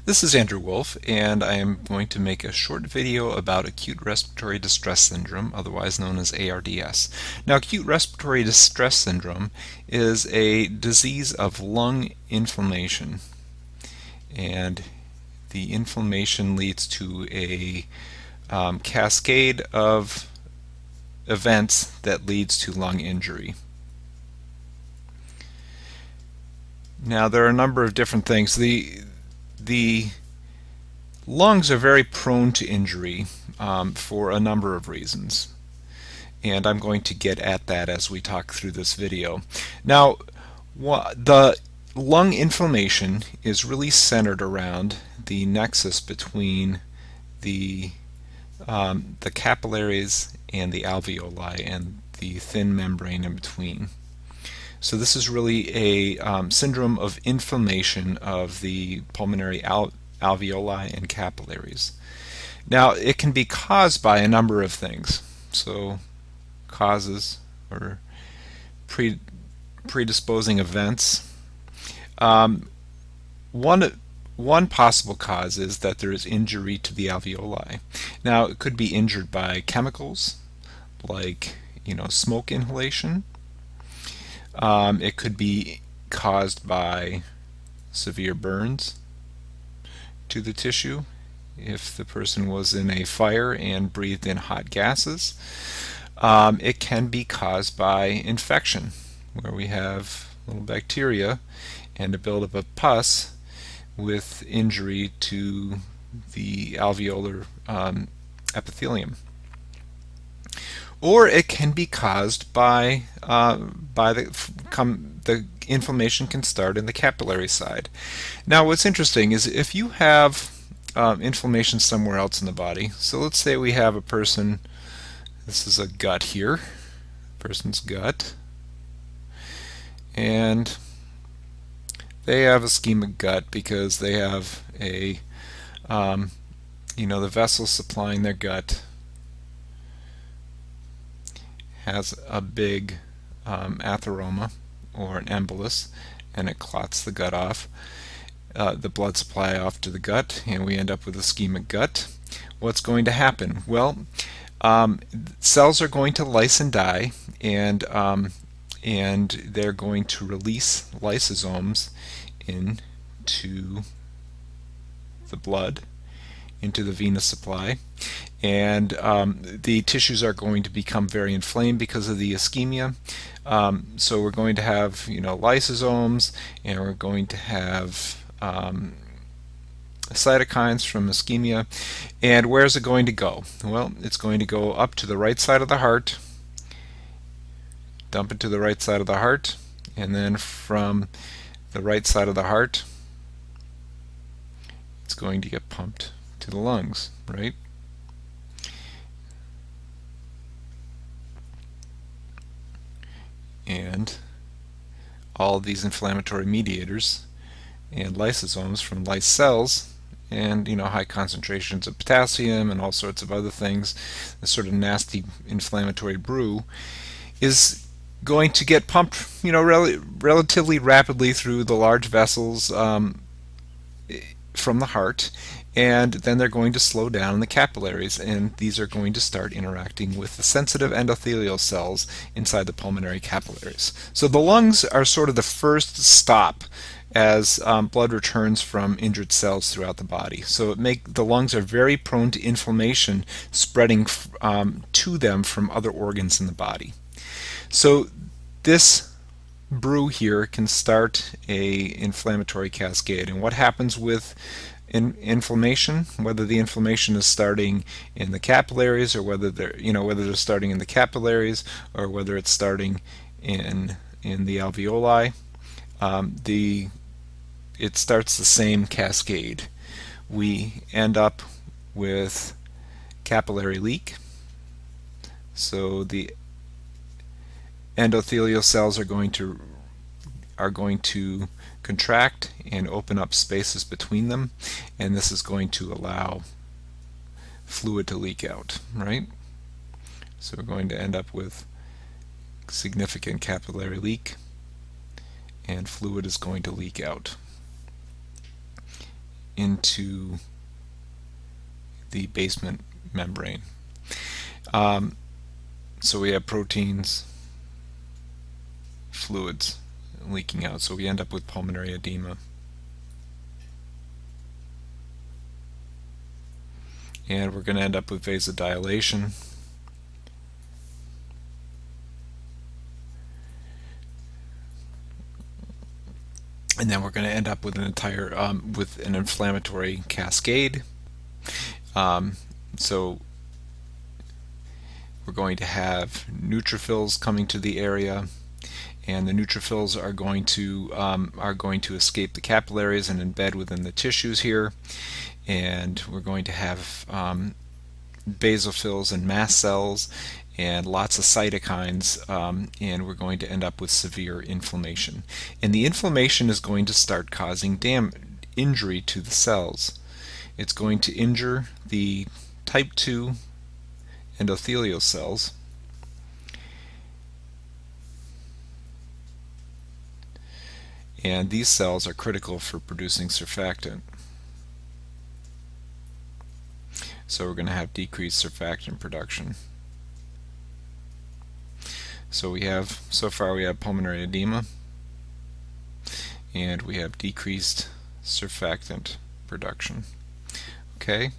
This is Andrew Wolf, and I am going to make a short video about acute respiratory distress syndrome, otherwise known as ARDS. Now, acute respiratory distress syndrome is a disease of lung inflammation, and the inflammation leads to a cascade of events that leads to lung injury. Now, there are a number of different things. The lungs are very prone to injury for a number of reasons, and I'm going to get at that as we talk through this video. Now, the lung inflammation is really centered around the nexus between the capillaries and the alveoli and the thin membrane in between. So this is really a syndrome of inflammation of the pulmonary alveoli and capillaries. Now, it can be caused by a number of things. So causes or predisposing events. One possible cause is that there is injury to the alveoli. Now, it could be injured by chemicals like smoke inhalation. It could be caused by severe burns to the tissue if the person was in a fire and breathed in hot gases. It can be caused by infection, where we have little bacteria and a buildup of pus with injury to the alveolar epithelium. Or it can be caused by the inflammation can start in the capillary side. Now, what's interesting is if you have inflammation somewhere else in the body. So let's say we have a person. This is a gut here, person's gut, and they have ischemic gut because they have a the vessels supplying their gut has a big atheroma or an embolus, and it clots the gut off, the blood supply off to the gut, and we end up with ischemic gut. What's going to happen? Well, cells are going to lyse and die, and they're going to release lysosomes into the blood, into the venous supply, and the tissues are going to become very inflamed because of the ischemia. So we're going to have lysosomes, and we're going to have cytokines from ischemia. And where's it going to go? Well, it's going to go up to the right side of the heart, dump it to the right side of the heart, and then from the right side of the heart it's going to get pumped to the lungs, right? And all of these inflammatory mediators and lysosomes from lyse cells and high concentrations of potassium and all sorts of other things, this sort of nasty inflammatory brew is going to get pumped relatively rapidly through the large vessels from the heart, and then they're going to slow down in the capillaries, and these are going to start interacting with the sensitive endothelial cells inside the pulmonary capillaries. So the lungs are sort of the first stop as blood returns from injured cells throughout the body. So the lungs are very prone to inflammation spreading to them from other organs in the body. So this brew here can start a inflammatory cascade. And what happens with inflammation, whether the inflammation is starting in the capillaries or whether they're starting in the capillaries or whether it's starting in the alveoli, it starts the same cascade. We end up with capillary leak. So the endothelial cells are going to contract and open up spaces between them, and this is going to allow fluid to leak out, right? So we're going to end up with significant capillary leak, and fluid is going to leak out. into the basement membrane. So we have proteins, fluids leaking out, so we end up with pulmonary edema. And we're going to end up with vasodilation. And then we're going to end up with an entire with an inflammatory cascade. So we're going to have neutrophils coming to the area, and the neutrophils are going to escape the capillaries and embed within the tissues here. And we're going to have basophils and mast cells and lots of cytokines, and we're going to end up with severe inflammation. And the inflammation is going to start causing injury to the cells. It's going to injure the type 2 endothelial cells, and these cells are critical for producing surfactant. So we're going to have decreased surfactant production. So so far we have pulmonary edema, and we have decreased surfactant production. Okay,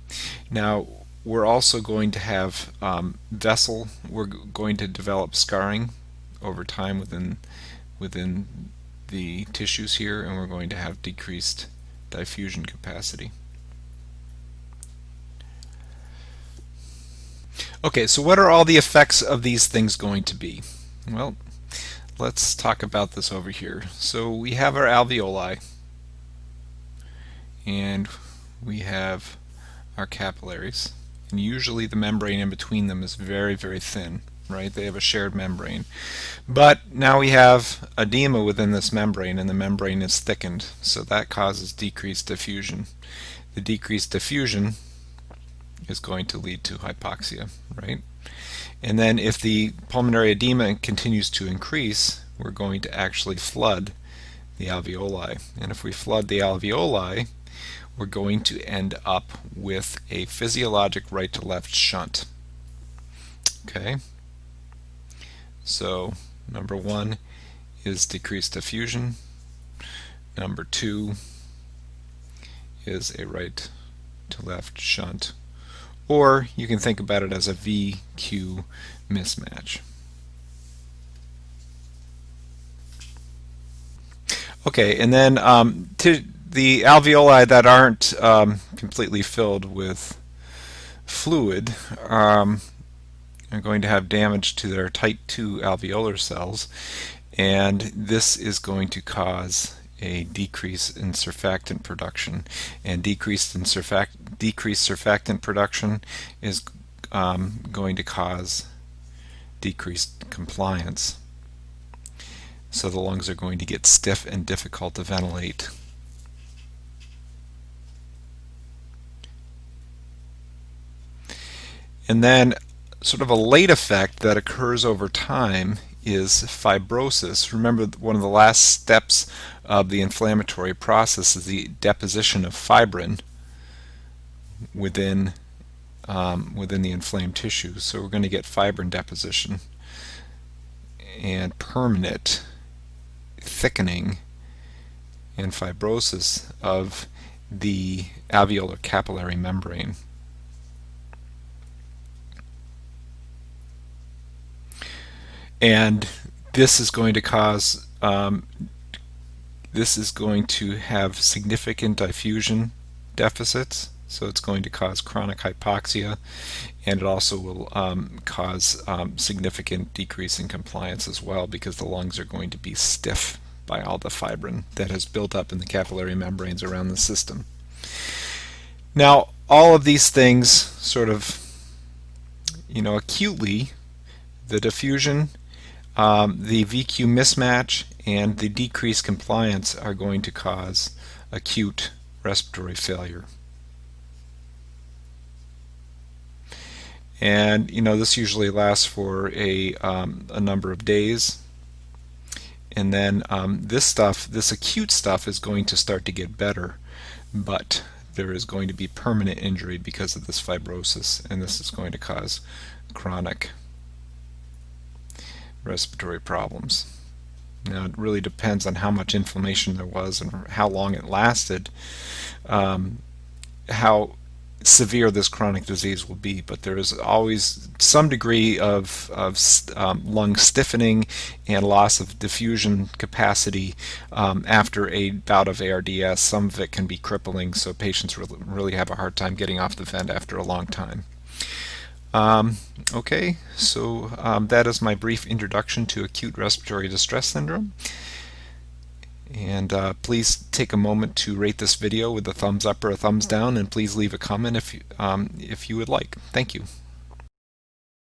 now we're also going to have we're going to develop scarring over time within the tissues here, and we're going to have decreased diffusion capacity. Okay, so what are all the effects of these things going to be? Well, let's talk about this over here. So we have our alveoli, and we have our capillaries, and usually the membrane in between them is very, very thin, right? They have a shared membrane. But now we have edema within this membrane, and the membrane is thickened, so that causes decreased diffusion. The decreased diffusion is going to lead to hypoxia, right? And then if the pulmonary edema continues to increase, we're going to actually flood the alveoli. And if we flood the alveoli, we're going to end up with a physiologic right to left shunt. Okay? So number 1 is decreased diffusion. Number 2 is a right to left shunt. Or you can think about it as a VQ mismatch. Okay, and then to the alveoli that aren't completely filled with fluid are going to have damage to their type 2 alveolar cells, and this is going to cause a decrease in surfactant production, and decreased surfactant production is going to cause decreased compliance. So the lungs are going to get stiff and difficult to ventilate. And then sort of a late effect that occurs over time is fibrosis. Remember, one of the last steps of the inflammatory process is the deposition of fibrin within the inflamed tissue. So we're going to get fibrin deposition and permanent thickening and fibrosis of the alveolar capillary membrane. And this is going to cause this is going to have significant diffusion deficits, so it's going to cause chronic hypoxia, and it also will cause significant decrease in compliance as well, because the lungs are going to be stiff by all the fibrin that has built up in the capillary membranes around the system. Now, all of these things sort of, acutely, the diffusion, the VQ mismatch, and the decreased compliance are going to cause acute respiratory failure. And this usually lasts for a number of days, and then this acute stuff is going to start to get better, but there is going to be permanent injury because of this fibrosis, and this is going to cause chronic respiratory problems. Now, it really depends on how much inflammation there was and how long it lasted, how severe this chronic disease will be, but there is always some degree of lung stiffening and loss of diffusion capacity after a bout of ARDS. Some of it can be crippling, so patients really have a hard time getting off the vent after a long time. Okay, so that is my brief introduction to acute respiratory distress syndrome. And please take a moment to rate this video with a thumbs up or a thumbs down, and please leave a comment if you would like. Thank you.